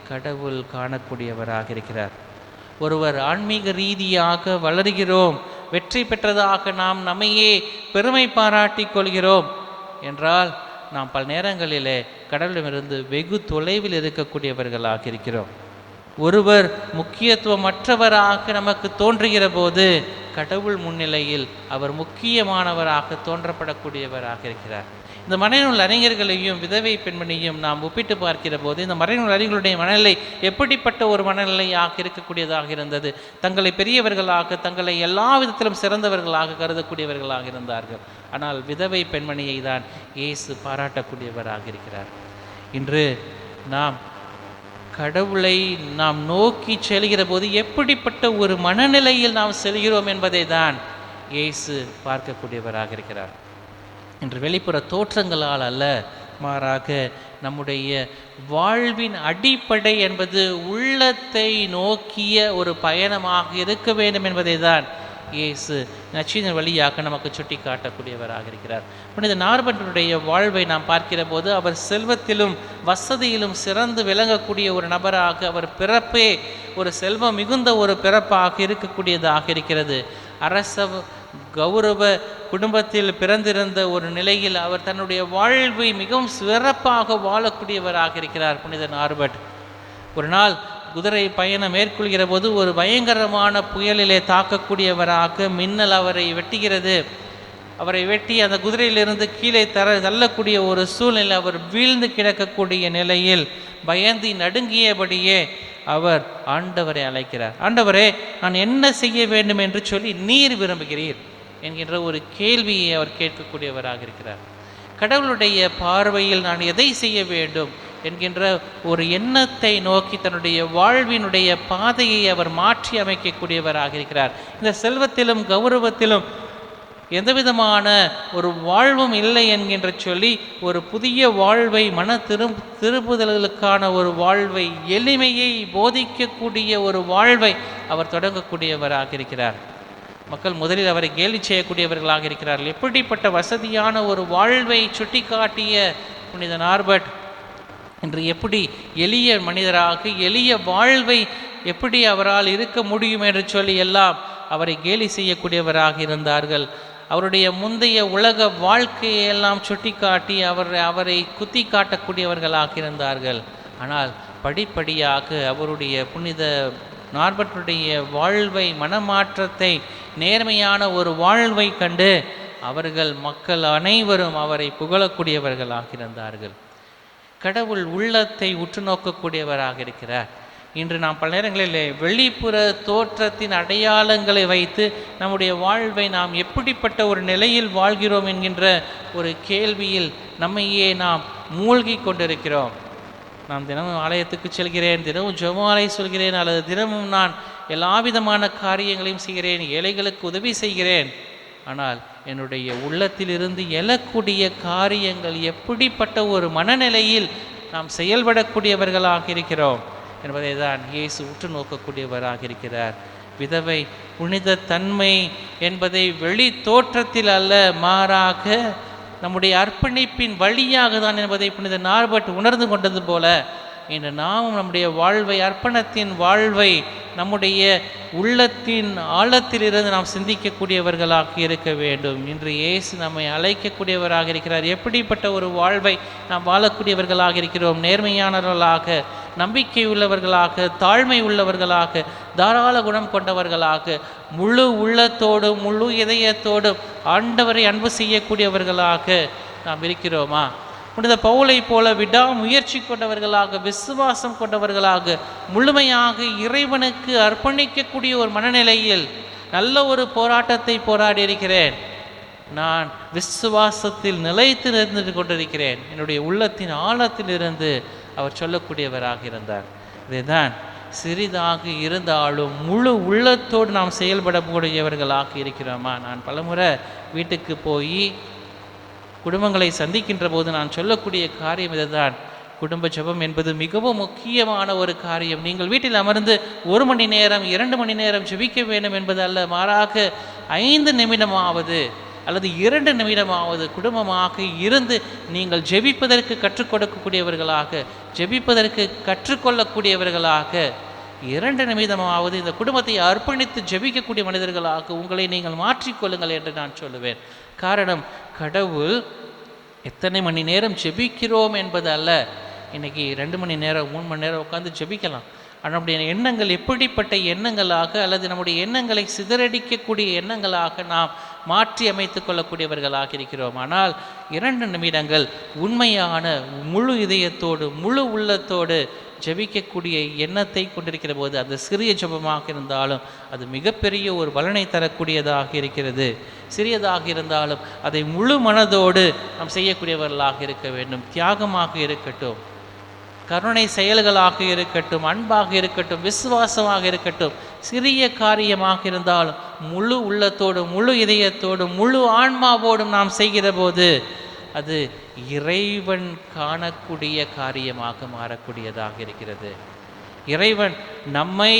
கடவுள் காணக்கூடியவராக இருக்கிறார். ஒருவர் ஆன்மீக ரீதியாக வளர்கிறோம், வெற்றி பெற்றதாக நாம் நம்மையே பெருமை பாராட்டி கொள்கிறோம் என்றால், நாம் பல நேரங்களிலே கடவுளிடமிருந்து வெகு தொலைவில் இருக்கக்கூடியவர்களாக இருக்கிறோம். ஒருவர் முக்கியத்துவமற்றவராக நமக்கு தோன்றுகிற போது கடவுள் முன்னிலையில் அவர் முக்கியமானவராக தோன்றப்படக்கூடியவராக இருக்கிறார். இந்த மறைநூல் அறிஞர்களையும் விதவை பெண்மணியும் நாம் ஒப்பிட்டு பார்க்கிற போது இந்த மறைநூல் அறிஞர்களுடைய மனநிலை எப்படிப்பட்ட ஒரு மனநிலையாக இருக்கக்கூடியதாக இருந்தது? தங்களை பெரியவர்களாக, தங்களை எல்லா விதத்திலும் சிறந்தவர்களாக கருதக்கூடியவர்களாக இருந்தார்கள். ஆனால் விதவை பெண்மணியை தான் இயேசு பாராட்டக்கூடியவராக இருக்கிறார். இன்று நாம் கடவுளை நாம் நோக்கி செல்கிற போது எப்படிப்பட்ட ஒரு மனநிலையில் நாம் செல்கிறோம் என்பதை தான் இயேசு பார்க்கக்கூடியவராக இருக்கிறார். இன்று வெளிப்புற தோற்றங்களால் அல்ல, மாறாக நம்முடைய வாழ்வின் அடிப்படை என்பது உள்ளத்தை நோக்கிய ஒரு பயணமாக இருக்க வேண்டும் என்பதை தான் இயேசு நற்செய்தியின் வழியாக நமக்கு சுட்டி காட்டக்கூடியவராக இருக்கிறார். புனித நார்பன்டனுடைய வாழ்வை நாம் பார்க்கிற போது அவர் செல்வத்திலும் வசதியிலும் சிறந்து விளங்கக்கூடிய ஒரு நபராக, அவர் பிறப்பே ஒரு செல்வம் மிகுந்த ஒரு பிறப்பாக இருக்கக்கூடியதாக இருக்கிறது. அரச கௌரவ குடும்பத்தில் பிறந்திருந்த ஒரு நிலையில் அவர் தன்னுடைய வாழ்வை மிகவும் சிறப்பாக வாழக்கூடியவராக இருக்கிறார். புனித நார்பட் ஒரு நாள் குதிரை பயணம் மேற்கொள்கிற போது ஒரு பயங்கரமான புயலிலே தாக்கக்கூடியவராக மின்னல் அவரை வெட்டுகிறது. அவரை வெட்டி அந்த குதிரையிலிருந்து கீழே தள்ளக்கூடிய ஒரு சூழ்நிலை, அவர் வீழ்ந்து கிடக்கக்கூடிய நிலையில் பயந்து நடுங்கியபடியே அவர் ஆண்டவரை அழைக்கிறார். ஆண்டவரே, நான் என்ன செய்ய வேண்டும் என்று சொல்லி நீர் விரும்புகிறீர் என்கின்ற ஒரு கேள்வியை அவர் கேட்கக்கூடியவராக இருக்கிறார். கடவுளுடைய பார்வையில் நான் எதை செய்ய வேண்டும் என்கின்ற ஒரு எண்ணத்தை நோக்கி தன்னுடைய வாழ்வினுடைய பாதையை அவர் மாற்றி அமைக்கக்கூடியவராக இருக்கிறார். இந்த செல்வத்திலும் கௌரவத்திலும் எந்த விதமான ஒரு வாழ்வும் இல்லை என்கின்ற சொல்லி ஒரு புதிய வாழ்வை திருப்புதல்களுக்கான ஒரு வாழ்வை, எளிமையை போதிக்கக்கூடிய ஒரு வாழ்வை அவர் தொடங்கக்கூடியவராக இருக்கிறார். மக்கள் முதலில் அவரை கேலி செய்யக்கூடியவர்களாக இருக்கிறார்கள். எப்படிப்பட்ட வசதியான ஒரு வாழ்வை சுட்டி காட்டிய புனித நார்பர்ட் இன்று எப்படி எளிய மனிதராக எளிய வாழ்வை எப்படி அவரால் இருக்க முடியும் என்று சொல்லி எல்லாம் அவரை கேலி செய்யக்கூடியவராக இருந்தார்கள். அவருடைய முந்தைய உலக வாழ்க்கையெல்லாம் சுட்டி காட்டி அவரை குத்தி காட்டக்கூடியவர்களாக இருந்தார்கள். ஆனால் படிப்படியாக அவருடைய புனித நார்பர்ட்டுடைய வாழ்வை, மனமாற்றத்தை, நேர்மையான ஒரு வாழ்வை கண்டு அவர்கள் மக்கள் அனைவரும் அவரை புகழக்கூடியவர்களாக இருந்தார்கள். கடவுள் உள்ளத்தை உற்று நோக்கக்கூடியவராக இருக்கிறார். இன்று நாம் பல நேரங்களிலே வெளிப்புற தோற்றத்தின் அடையாளங்களை வைத்து நம்முடைய வாழ்வை நாம் எப்படிப்பட்ட ஒரு நிலையில் வாழ்கிறோம் என்கின்ற ஒரு கேள்வியில் நம்மையே நாம் மூழ்கி கொண்டிருக்கிறோம். நான் தினமும் ஆலயத்துக்கு செல்கிறேன், தினமும் ஜெபமாலை சொல்கிறேன், அல்லது தினமும் நான் எல்லா விதமான காரியங்களையும் செய்கிறேன், ஏழைகளுக்கு உதவி செய்கிறேன். ஆனால் என்னுடைய உள்ளத்திலிருந்து எழக்கூடிய காரியங்கள் எப்படிப்பட்ட ஒரு மனநிலையில் நாம் செயல்படக்கூடியவர்களாக இருக்கிறோம் என்பதை தான் இயேசு உற்று நோக்கக்கூடியவராக இருக்கிறார். விதவை புனித தன்மை என்பதை வெளி தோற்றத்தில் அல்ல, மாறாக நம்முடைய அர்ப்பணிப்பின் வழியாக தான் என்பதை புனித நார்பர்ட் உணர்ந்து கொண்டது போல இன்று நாமும் நம்முடைய வாழ்வை, அர்ப்பணத்தின் வாழ்வை நம்முடைய உள்ளத்தின் ஆழத்திலிருந்து நாம் சிந்திக்கக்கூடியவர்களாக இருக்க வேண்டும். இன்று இயேசு நம்மை அழைக்கக்கூடியவராக இருக்கிறார். எப்படிப்பட்ட ஒரு வாழ்வை நாம் வாழக்கூடியவர்களாக இருக்கிறோம்? நேர்மையானவர்களாக, நம்பிக்கை உள்ளவர்களாக, தாழ்மை உள்ளவர்களாக, தாராள குணம் கொண்டவர்களாக, முழு உள்ளத்தோடும் முழு இதயத்தோடும் ஆண்டவரை அன்பு செய்யக்கூடியவர்களாக நாம் இருக்கிறோமா? புனித பவுலை போல விடாமுயற்சி கொண்டவர்களாக, விசுவாசம் கொண்டவர்களாக, முழுமையாக இறைவனுக்கு அர்ப்பணிக்கக்கூடிய ஒரு மனநிலையில் நல்ல ஒரு போராட்டத்தை போராடி இருக்கிறேன், நான் விசுவாசத்தில் நிலைத்து நின்று கொண்டிருக்கிறேன், என்னுடைய உள்ளத்தின் ஆழத்திலிருந்து அவர் சொல்லக்கூடியவராக இருந்தார். இதுதான் சிறிதாக இருந்தாலும் முழு உள்ளத்தோடு நாம் செயல்படக்கூடியவர்களாக இருக்கிறோமா? நான் பலமுறை வீட்டுக்கு போய் குடும்பங்களை சந்திக்கின்ற போது நான் சொல்லக்கூடிய காரியம் இதுதான். குடும்ப ஜெபம் என்பது மிகவும் முக்கியமான ஒரு காரியம். நீங்கள் வீட்டில் அமர்ந்து 1 மணி நேரம் 2 மணி நேரம் ஜெபிக்க வேண்டும் என்பது அல்ல, மாறாக 5 நிமிடமாவது அல்லது 2 நிமிடமாவது குடும்பமாக இருந்து நீங்கள் ஜெபிப்பதற்கு கற்றுக் கொடுக்கக்கூடியவர்களாக, ஜெபிப்பதற்கு கற்றுக்கொள்ளக்கூடியவர்களாக 2 நிமிடமாவது இந்த குடும்பத்தை அர்ப்பணித்து ஜெபிக்கக்கூடிய மனிதர்களாக உங்களை நீங்கள் மாற்றிக்கொள்ளுங்கள் என்று நான் சொல்லுவேன். காரணம், கடவுள் எத்தனை மணி நேரம் ஜெபிக்கிறோம் என்பது அல்ல. இன்றைக்கி 2 மணி நேரம் 3 மணி நேரம் உட்காந்து ஜெபிக்கலாம். ஆனால் நம்முடைய எண்ணங்கள் எப்படிப்பட்ட எண்ணங்களாக அல்லது நம்முடைய எண்ணங்களை சிதறடிக்கக்கூடிய எண்ணங்களாக நாம் மாற்றி அமைத்து கொள்ளக்கூடியவர்களாக இருக்கிறோம். ஆனால் 2 நிமிடங்கள் உண்மையான முழு இதயத்தோடு முழு உள்ளத்தோடு ஜெபிக்கக்கூடிய எண்ணத்தை கொண்டிருக்கிற போது அந்த சிறிய ஜெபமாக இருந்தாலும் அது மிகப்பெரிய ஒரு பலனை தரக்கூடியதாக இருக்கிறது. சிறியதாக இருந்தாலும் அதை முழு மனதோடு நாம் செய்யக்கூடியவர்களாக இருக்க வேண்டும். தியாகமாக இருக்கட்டும், கருணை செயல்களாக இருக்கட்டும், அன்பாக இருக்கட்டும், விசுவாசமாக இருக்கட்டும், சிறிய காரியமாக இருந்தாலும் முழு உள்ளத்தோடும் முழு இதயத்தோடும் முழு ஆன்மாவோடும் நாம் செய்கிற போது அது இறைவன் காணக்கூடிய காரியமாக மாறக்கூடியதாக இருக்கிறது. இறைவன் நம்மை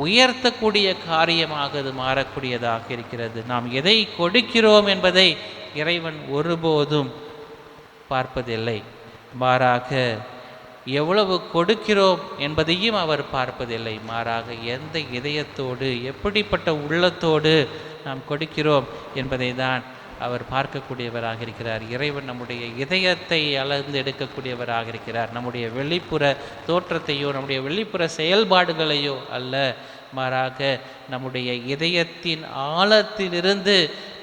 உயர்த்தக்கூடிய காரியமாக அது மாறக்கூடியதாக இருக்கிறது. நாம் எதை கொடுக்கிறோம் என்பதை இறைவன் ஒருபோதும் பார்ப்பதில்லை, மாறாக எவ்வளவு கொடுக்கிறோம் என்பதையும் அவர் பார்ப்பதில்லை. மாறாக எந்த இதயத்தோடு எப்படிப்பட்ட உள்ளத்தோடு நாம் கொடுக்கிறோம் என்பதை தான் அவர் பார்க்கக்கூடியவராக இருக்கிறார். இறைவன் நம்முடைய இதயத்தை அளந்து எடுக்கக்கூடியவராக இருக்கிறார். நம்முடைய வெளிப்புற தோற்றத்தையோ நம்முடைய வெளிப்புற செயல்பாடுகளையோ அல்ல, மாறாக நம்முடைய இதயத்தின் ஆழத்திலிருந்து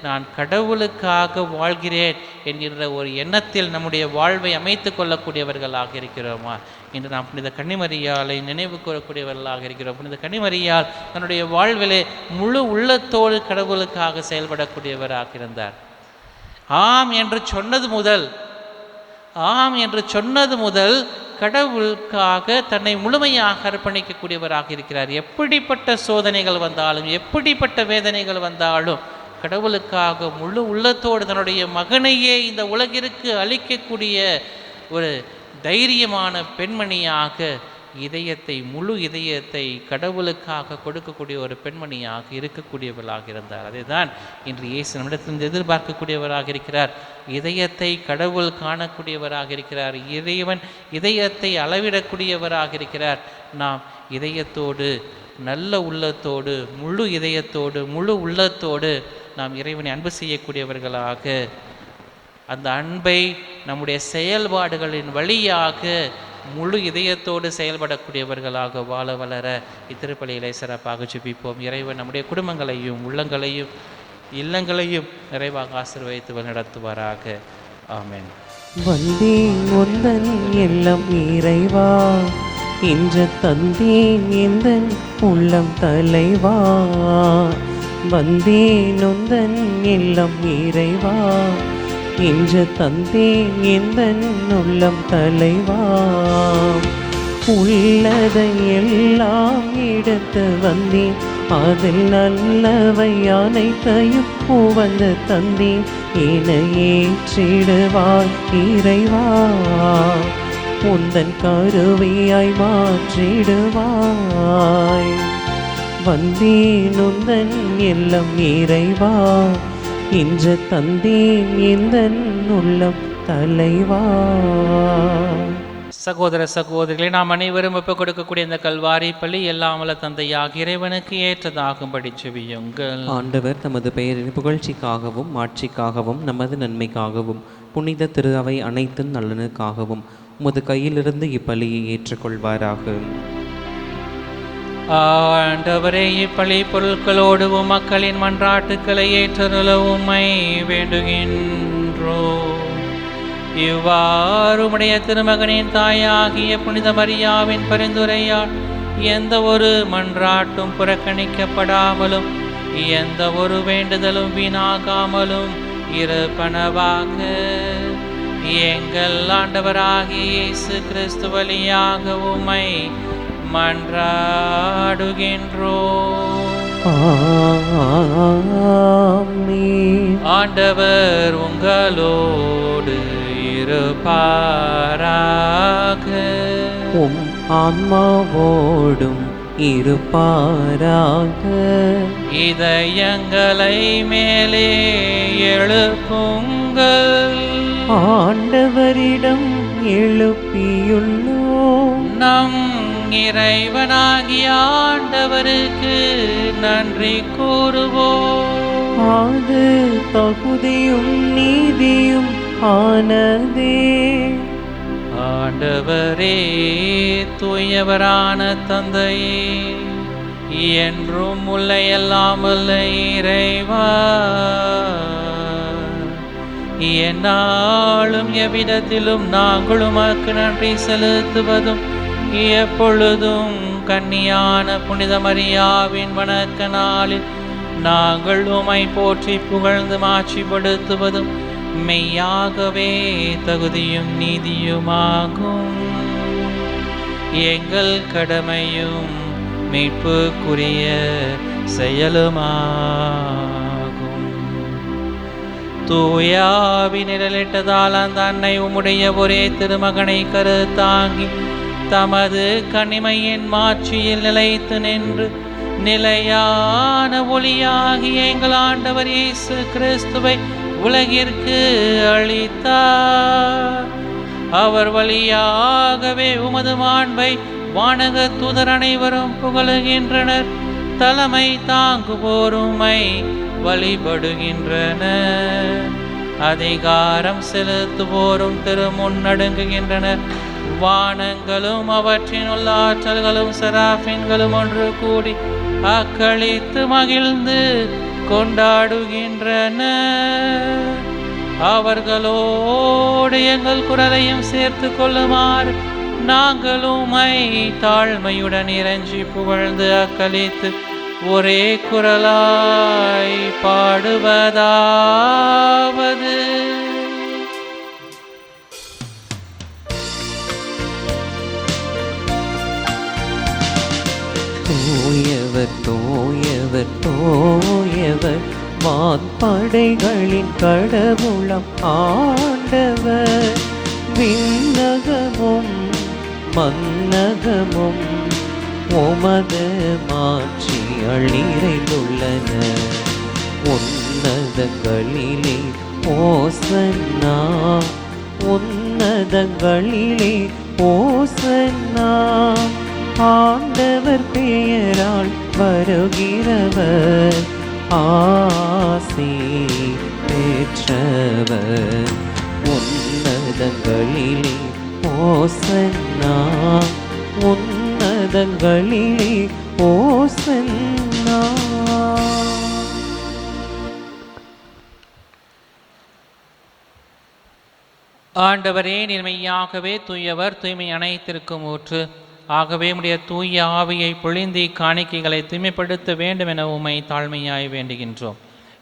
நான் கடவுளுக்காக வாழ்கிறேன் என்கின்ற ஒரு எண்ணத்தில் நம்முடைய வாழ்வை அமைத்து கொள்ளக்கூடியவர்களாக இருக்கிறோமா? இன்று நாம் புனித கன்னிமரியாளை நினைவு கூறக்கூடியவர்களாக இருக்கிறோம். புனித கன்னிமரியாள் தன்னுடைய வாழ்விலே முழு உள்ளத்தோடு கடவுளுக்காக செயல்படக்கூடியவராக இருந்தார். ஆம் என்று சொன்னது முதல் கடவுளுக்காக தன்னை முழுமையாக அர்ப்பணிக்கக்கூடியவராக இருக்கிறார். எப்படிப்பட்ட சோதனைகள் வந்தாலும், எப்படிப்பட்ட வேதனைகள் வந்தாலும் கடவுளுக்காக முழு உள்ளத்தோடு தன்னுடைய மகனையே இந்த உலகிற்கு அளிக்கக்கூடிய ஒரு தைரியமான பெண்மணியாக, முழு இதயத்தை கடவுளுக்காக கொடுக்கக்கூடிய ஒரு பெண்மணியாக இருக்கக்கூடியவளாக இருந்தார். அதுதான் இன்று இயேசு நம்மிடத்திலிருந்து எதிர்பார்க்கக்கூடியவராக இருக்கிறார். இதயத்தை கடவுள் காணக்கூடியவராக இருக்கிறார். இறைவன் இதயத்தை அளவிடக்கூடியவராக இருக்கிறார். நாம் இதயத்தோடு, நல்ல உள்ளத்தோடு, முழு இதயத்தோடு, முழு உள்ளத்தோடு நாம் இறைவனை அன்பு செய்யக்கூடியவர்களாக, அந்த அன்பை நம்முடைய செயல்பாடுகளின் வழியாக முழு இதயத்தோடு செயல்படக்கூடியவர்களாக வாழ வளர இத்திருப்பலிகளை சிறப்பாக ஜெபிப்போம். இறைவன் நம்முடைய குடும்பங்களையும் உள்ளங்களையும் இல்லங்களையும் நிறைவாக ஆசீர்வதித்து நடத்துவாராக. ஆமென். வந்தேன் உந்தன் எல்லாம் இறைவா, இன்று தந்தேன் எந்தன் உள்ளம் தலைவா. வந்தேன் உந்தன் எல்லாம் இறைவா, இன்று தந்தேன் எந்தன் உள்ளம் தலைவா. உள்ளதை எல்லாம் எடுத்து வந்தேன், அதில் நல்லவை அனைத்தையும் உவந்து தந்தேன். என ஏற்றிடுவாய் இறைவா, உந்தன் கருவியாய் மாற்றிடுவாய். வந்தேன் உந்தன் எல்லாம் இறைவா, இன்று தந்தேன் எந்தன் உள்ளம் தலைவா. சகோதர சகோதரிகளை, நாம் அனைவரும் ஒப்புக் கொடுக்கக்கூடிய இந்த கல்வாரி பள்ளி எல்லாம் வல்ல தந்தையாக இறைவனுக்கு ஏற்றதாகும்படி ஜெபியுங்கள். ஆண்டவர் தமது பெயரின் புகழ்ச்சிக்காகவும் மாட்சிக்காகவும் நமது நன்மைக்காகவும் புனித திரு அவை அனைத்து நலனுக்காகவும் உமது கையிலிருந்து இப்பலியை ஏற்றுக்கொள்வாராக. ஆண்டவரே, இப்பள்ளி பொருட்களோடு மக்களின் மன்றாட்டுக்களை ஏற்றருள உம்மை வேண்டுகின்றோம். இவ்வாறு உம்முடைய திருமகனின் தாயாகிய புனித மரியாவின் பரிந்துரையால் எந்த ஒரு மன்றாட்டும் புறக்கணிக்கப்படாமலும் எந்த ஒரு வேண்டுதலும் வீணாகாமலும் இருப்பனவாக எங்கள் ஆண்டவராகிய இயேசு கிறிஸ்து வழியாக உம்மை மன்றாடுகின்றோம். ஆமென். ஆண்டவர் உங்களோடு இருப்பாராக. உம் ஆன்மாவோடும் இருப்பாராக. இதயங்களை மேலே எழுப்புங்கள். ஆண்டவரிடம் எழுப்பியுள்ளோம். நம் இறைவனாகிய ஆண்டவருக்கு நன்றி கூறுவோம். அது தகுதியும் நீதியும் ஆனதே. ஆண்டவரே, தூயவரான தந்தையே, என்றும் உள்ள எல்லாம் வல்ல இறைவா, எந்நாளும் எவ்விடத்திலும் நாங்கள் உமக்கு நன்றி செலுத்துவதும் எப்பொழுதும் கன்னியான புனித மரியாவின் வணக்க நாளில் நாங்கள் உம்மை போற்றி புகழ்ந்து மாட்சிப்படுத்துவதும் மெய்யாகவே தகுதியும் நீதியுமாகும். எங்கள் கடமையும் மீட்புக்குரிய செயலுமாகும். தூயாவி நிழலிட்டதால் அந்த அன்னை உம்முடைய ஒரே திருமகனை கருத்தாங்கி தமது கனிமையின் மாட்சியில் நிலைத்து நின்று நிலையான ஒளியாகி எங்கள் ஆண்டவர் இயேசு கிறிஸ்துவை உலகிற்கு அளித்தார். அவர் வழியாகவே உமது மாண்பை வானக தூதர் அனைவரும் புகழுகின்றனர். தலைமை தாங்குவோருமை வழிபடுகின்றனர். அதிகாரம் செலுத்துவோரும் திருமுன்னடுங்குகின்றனர். வானங்களும் அவற்றின் உள்ள ஆற்றல்களும் செராஃபின்களும் ஒன்று கூடி அக்களித்து மகிழ்ந்து கொண்டாடுகின்றன. அவர்களோடு எங்கள் குரலையும் சேர்த்து கொள்ளுமாறு நாங்கள் உம்மை தாழ்மையுடன் இறைஞ்சி புகழ்ந்து அக்களித்து ஒரே குரலாய் பாடுவதாவது: தூயவர் தூயவர் தூயவர் வான்படைகளின் கடவுளம் ஆண்டவர். விண்ணகமும் மன்னகமும் உமது மாட்சியால் நிறைந்துள்ளன. உன்னதங்களிலே ஓசன்னா, உன்னதங்களிலே ஓசன்னா. ஆண்டவர் பெயரால் வருகிறவர் ஆசி பெற்றவர். உன்னதங்களிலே ஓசன்னா, உன்னதங்களிலே ஓசன்னா. ஆண்டவரே, நீர் மெய்யாகவே தூயவர், தூய்மை அனைத்திற்கும் ஊற்று. ஆகவே உம்முடைய தூய ஆவியை பொழிந்தி காணிக்கைகளை தூய்மைப்படுத்த வேண்டும் என உம்மை தாழ்மையாய் வேண்டுகின்றோம்.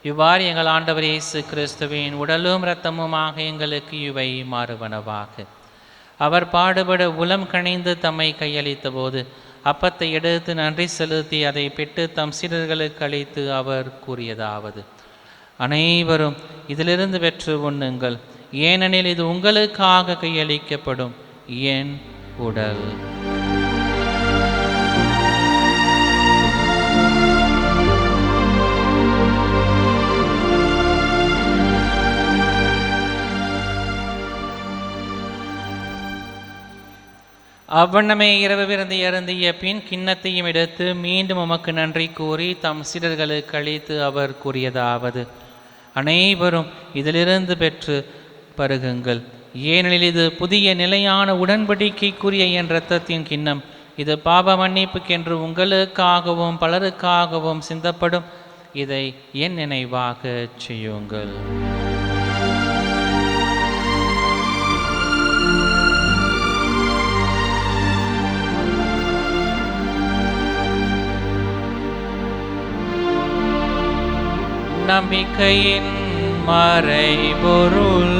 இவ்வாறு எங்கள் ஆண்டவர் இயேசு கிறிஸ்துவின் உடலும் இரத்தமுமாக எங்களுக்கு இவை மாறுவனவாக. அவர் பாடுபட உளம் கணிந்து தம்மை கையளித்த போது அப்பத்தை எடுத்து நன்றி செலுத்தி அதை பெற்று தம் சீடர்களுக்கு அளித்து அவர் கூறியதாவது: அனைவரும் இதிலிருந்து பெற்று உண்ணுங்கள், ஏனெனில் இது உங்களுக்காக கையளிக்கப்படும் என் உடல். அவ்வண்ணமே இரவு விருந்து அருந்திய பின் கிண்ணத்தையும் எடுத்து மீண்டும் உமக்கு நன்றி கூறி தம் சீடர்களுக்கு அளித்து அவர் கூறியதாவது: அனைவரும் இதிலிருந்து பெற்று பருகுங்கள், ஏனெனில் இது புதிய நிலையான உடன்படிக்கைக்குரிய என் இரத்தத்தின் கிண்ணம். இது பாவ மன்னிப்புக்கென்று உங்களுக்காகவும் பலருக்காகவும் சிந்தப்படும். இதை என் நினைவாக செய்யுங்கள். நம்பிக்கையின் மறைபொருள்.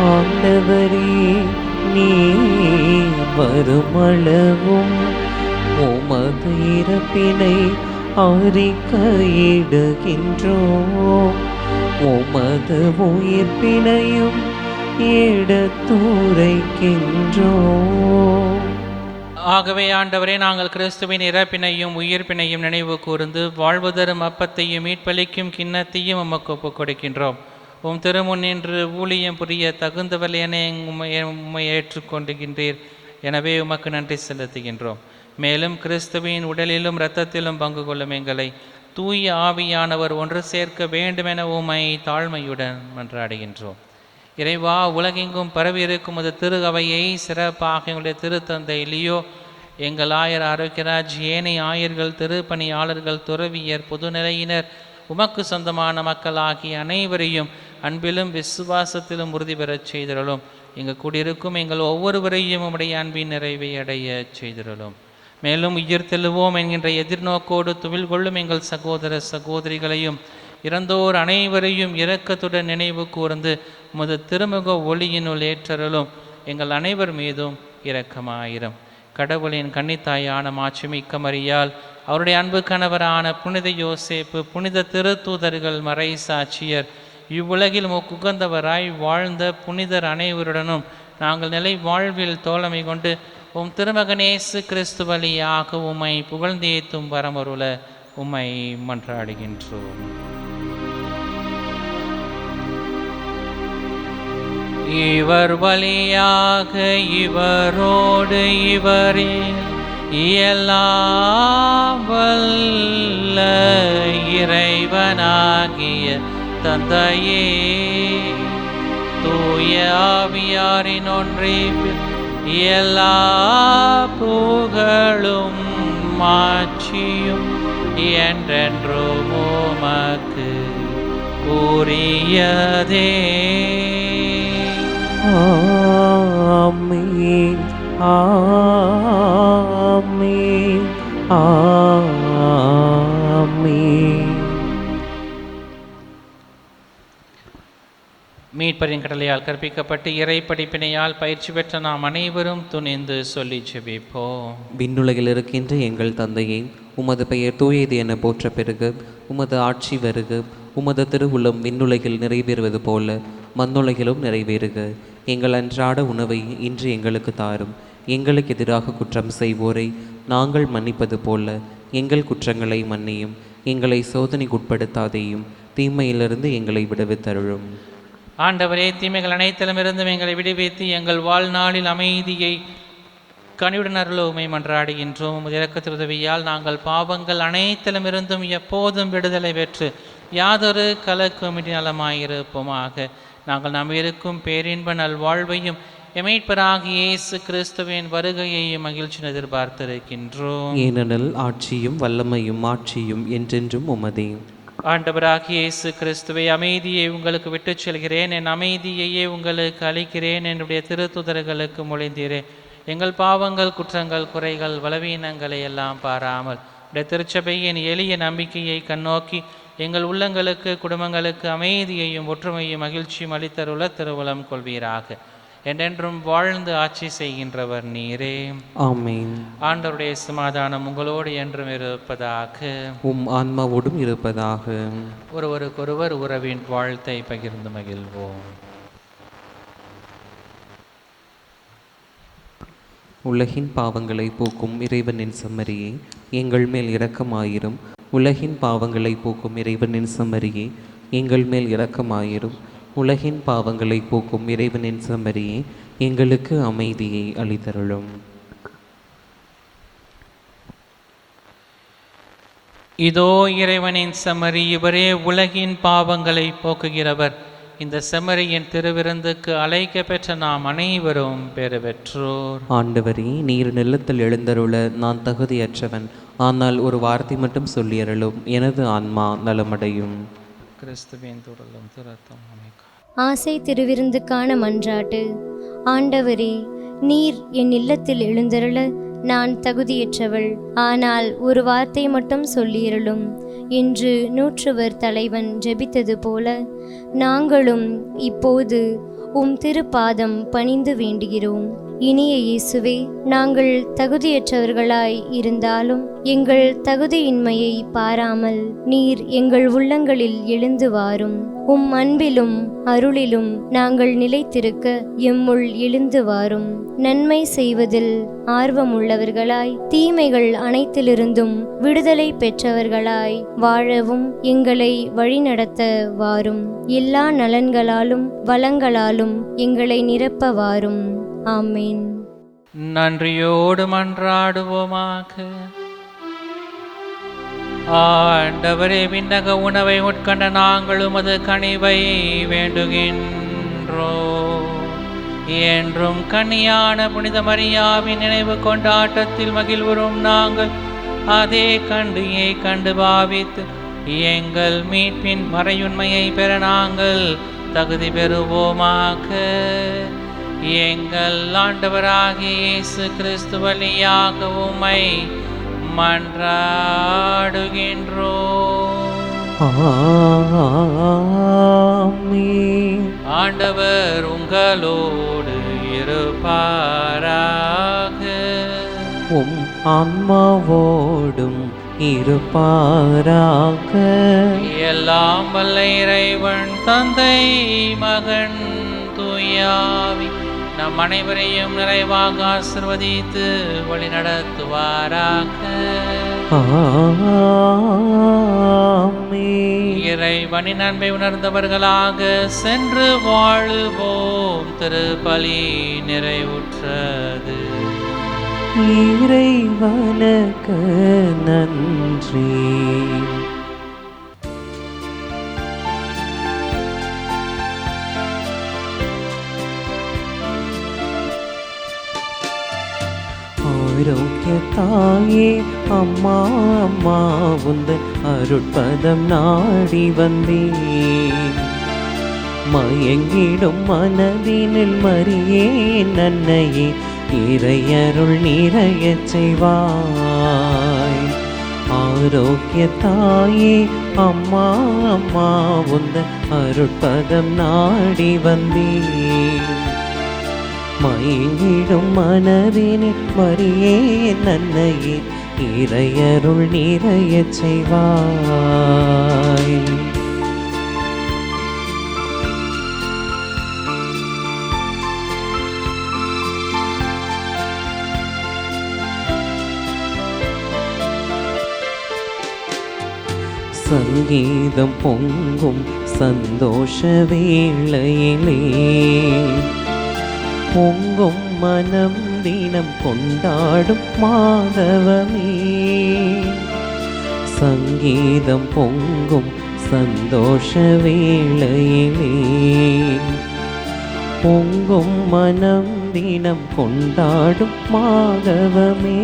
ஆண்டவரே, நீ வருமளவும் உமது இறப்பினை அறிக்கையிடுகின்றோம், உமது உயிர்ப்பினையும் எடுத்துரைக்கின்றோம். ஆகவே ஆண்டவரே, நாங்கள் கிறிஸ்துவின் இறப்பினையும் உயிர்ப்பினையும் நினைவு கூர்ந்து வாழ்வு தரும் அப்பத்தையும் மீட்பளிக்கும் கிண்ணத்தையும் உமக்கு ஒப்புக் கொடுக்கின்றோம். உம் திருமுன் நின்று ஊழியம் புரிய தகுந்தவர் என உம்மை ஏற்றுக்கொண்டுகின்றீர். எனவே உமக்கு நன்றி செலுத்துகின்றோம். மேலும் கிறிஸ்துவின் உடலிலும் இரத்தத்திலும் பங்கு கொள்ளும் எங்களை தூய ஆவியானவர் ஒன்று சேர்க்க வேண்டுமென உம்மை தாழ்மையுடன் மன்றாடுகின்றோம். இறைவா, உலகெங்கும் பரவி இருக்கும் அது திரு அவையை சிறப்பாக எங்களுடைய திருத்தந்தை லியோ, எங்கள் ஆயர் ஆரோக்கியராஜ், ஏனைய ஆயர்கள், திருப்பணியாளர்கள், துறவியர், பொதுநிலையினர், உமக்கு சொந்தமான மக்கள் ஆகிய அனைவரையும் அன்பிலும் விசுவாசத்திலும் உறுதி பெறச் செய்திருளும். இங்கு கூடியிருக்கும் எங்கள் ஒவ்வொருவரையும் உம்முடைய அன்பின் நிறைவை அடைய செய்திருளும். மேலும் உயிர்த்தெழுவோம் என்கின்ற எதிர்நோக்கோடு துவில் கொள்ளும் எங்கள் சகோதர சகோதரிகளையும் இறந்தோர் அனைவரையும் இரக்கத்துடன் நினைவு கூர்ந்து உமது திருமுக ஒளியினுள் ஏற்றருளும். எங்கள் அனைவர் மீதும் இரக்கமாயிரும். கடவுளின் கன்னித்தாயான மாட்சிமிக்க மரியாள், அவருடைய அன்பு கணவரான புனித யோசேப்பு, புனித திருத்தூதர்கள், மறை சாட்சியர், இவ்வுலகில் உகந்தவராய் வாழ்ந்த புனிதர் அனைவருடனும் நாங்கள் நிலை வாழ்வில் தோழமை கொண்டு உம் திருமகனேசு கிறிஸ்து வழியாக உம்மை புகழ்ந்தேத்தும் வரமருள உம்மை மன்றாடுகின்றோம். இவர் வழியாக இவரோடு இவரில் எல்லாம் வல்ல இறைவனாகிய தந்தையே, தூய ஆவியாரின் ஒன்றிப்பில் எல்லா புகழும் மாட்சியும் என்றென்றும் உமக்கு உரியதே. ஆமென், ஆமென், ஆமென். மீட்பரின் கடலையால் கற்பிக்கப்பட்டு இறை படிப்பினையால் பயிற்சி பெற்ற நாம் அனைவரும் துணிந்து சொல்லி ஜெபிப்போம். விண்ணுலகில் இருக்கின்ற எங்கள் தந்தையே, உமது பெயர் தூயது என போற்ற பெருக. உமது ஆட்சி வருக. உமது திருவுளம் விண்ணுலகில் நிறைவேறுவது போல மண்ணுலகிலும் நிறைவேறுக. எங்கள் அன்றாட உணவை இன்று எங்களுக்கு தாரும். எங்களுக்கு எதிராக குற்றம் செய்வோரை நாங்கள் மன்னிப்பது போல எங்கள் குற்றங்களை மன்னியும். எங்களை சோதனைக்குட்படுத்தாதேயும், தீமையிலிருந்து எங்களை விடுவித்தருளும். ஆண்டவரே, தீமைகள் அனைத்திலுமிருந்தும் எங்களை விடுவித்து எங்கள் வாழ்நாளில் அமைதியை கனிவுடன் அருளுமை மன்றாடுகின்றோம். உமது இரக்கத்தின் உதவியால் நாங்கள் பாவங்கள் அனைத்திலுமிருந்தும் எப்போதும் விடுதலை பெற்று யாதொரு கலக்கமின்றி நலமாயிருப்போமாக. நாங்கள் நம்பியிருக்கும் பேரின்ப நல்வாழ்வையும் எமைப்பராகிய இயேசு கிறிஸ்துவின் வருகையையும் மகிழ்ச்சி எதிர்பார்த்திருக்கின்றோம். ஏனெனில் ஆட்சியும் வல்லமையும் மாட்சியும் என்றென்றும் உமதே. ஆண்டவராகிய இயேசு கிறிஸ்துவை, அமைதியை உங்களுக்கு விட்டுச் செல்கிறேன், என் அமைதியையே உங்களுக்கு அளிக்கிறேன் என்னுடைய திருத்துதர்களுக்கு மொழிந்தீரேன். எங்கள் பாவங்கள், குற்றங்கள், குறைகள், பலவீனங்களை எல்லாம் பாராமல் உடைய திருச்சபையின் எளிய நம்பிக்கையை கண்ணோக்கி எங்கள் உள்ளங்களுக்கு, குடும்பங்களுக்கு அமைதியையும் ஒற்றுமையும் மகிழ்ச்சியும் அளித்தருள திருவுளம் கொள்வீராக. என்றென்றும் வாழ்ந்து ஆட்சி செய்கின்றவர் நீரே. ஆமென். ஆண்டவருடைய சமாதானம் உங்களோடு என்றும் இருப்பதாக. உம் ஆன்மாவோடும் இருப்பதாக. ஒருவருக்கொருவர் உறவின் வாழ்த்தை பகிர்ந்து மகிழ்வோம். உலகின் பாவங்களை போக்கும் இறைவனின் செம்மறியே, எங்கள் மேல் இரக்கமாயிரும். உலகின் பாவங்களை போக்கும் இறைவனின் செம்மறியே, எங்கள் மேல் இரக்கமாயிரும். உலகின் பாவங்களை போக்கும் இறைவனின் செம்மறியே, எங்களுக்கு அமைதியை அளித்தருளும். இதோ இறைவனின் செம்மறி, இவரே உலகின் பாவங்களை போக்குகிறவர். இந்த செம்மறியின் திருவிருந்துக்கு அழைக்க பெற்ற நாம் அனைவரும் பெறு பெற்றோர். ஆண்டவரே, நீர் நிலத்தில் எழுந்தருள நான் தகுதியற்றவன். ஆனால் ஒரு வார்த்தை மட்டும் சொல்லியருளும், எனது ஆன்மா நலமடையும். கிறிஸ்துவின் துடலும் திறத்தும் அமைக்க. ஆசை திருவிருந்துக்கான மன்றாட்டு. ஆண்டவரே, நீர் என் இல்லத்தில் எழுந்தருள நான் தகுதியற்றவள். ஆனால் ஒரு வார்த்தை மட்டும் சொல்லியருளும் என்று நூற்றுவர் தலைவன் ஜெபித்தது போல நாங்களும் இப்போது உம் திருப்பாதம் பணிந்து வேண்டுகிறோம். இனிய இயேசுவே, நாங்கள் தகுதியற்றவர்களாய் இருந்தாலும் எங்கள் தகுதியின்மையை பாராமல் நீர் எங்கள் உள்ளங்களில் எழுந்து வாரும். உம் அன்பிலும் அருளிலும் நாங்கள் நிலைத்திருக்க எம்முள் எழுந்து வாரும். நன்மை செய்வதில் ஆர்வமுள்ளவர்களாய், தீமைகள் அனைத்திலிருந்தும் விடுதலை பெற்றவர்களாய் வாழவும் எங்களை வழிநடத்த வாரும். எல்லா நலன்களாலும் வளங்களாலும் எங்களை நிரப்ப வாரும். ஆமென். நன்றியோடு மன்றாடுவோமாக. ஆண்டவரே, விண்ணக உணவை உட்கொண்ட நாங்கள் உமது கனிவை வேண்டுகின்றோம். என்றும் கன்னியான புனித மரியாவின் நினைவு கொண்டாட்டத்தில் மகிழ்வுறும் நாங்கள் அதே கண்டு பாவித்து எங்கள் மீட்பின் மறையுண்மையை பெற நாங்கள் தகுதி பெறுவோமாக. எங்கள் ஆண்டவராகிய இயேசு கிறிஸ்து வழியாக உம்மை மன்றாடுகின்றோம். ஆமென். ஆண்டவர் உங்களோடு இருப்பாராக. உம் ஆன்மாவோடும் இருப்பாராக. எல்லாம் வல்ல இறைவன் தந்தை, மகன், தூயாவி நம் அனைவரையும் நிறைவாக ஆசீர்வதித்து வழி நடத்துவாராக. ஆமென். இறைவனின் அன்பை உணர்ந்தவர்களாக சென்று வாழுவோம். திருப்பலி நிறைவுற்றது. இறைவனுக்கு நன்றி. ஆரோக்கிய தாயே, அம்மா அம்மா உந்தன் அருட்பதம் நாடி வந்தேன். மயங்கிடும் மனதினில் மரியே நன்னையே, இறையருள் நிறையச் செய்வாய். ஆரோக்கிய தாயே அம்மா அம்மா உந்த அருட்பதம் நாடி வந்தேன். மயங்கிடும் மனதினே மரியே நன்னையே இறையருள் நிறையச் செய்வாய். சங்கீதம் பொங்கும் சந்தோஷ வேளையிலே பொங்கும் மனம் தினம் கொண்டாடும் மாதவமே. சங்கீதம் பொங்கும் சந்தோஷ வேளையிலே பொங்கும் மனம் தினம் கொண்டாடும் மாதவமே.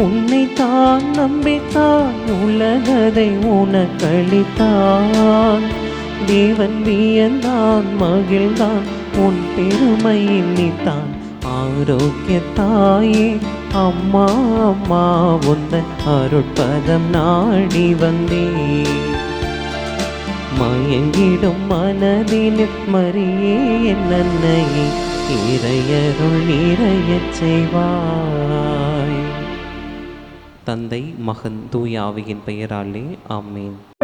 உன்னை தான் நம்பித்தான் உலகதை உனக்களித்தான். தேவன் வியந்தான் மகிழ்ந்தான் உன் பெருமை எண்ணித்தான். ஆரோக்கிய தாயே அம்மா அம்மா உந்தன் அருட்பதம் நாடி வந்தேன். மயங்கிடும் மனதினில் மரியே என் அன்னையே இறையருள் நிறையச் செய்வாய். தந்தை மகன் தூய ஆவியின் பெயராலே ஆமென்.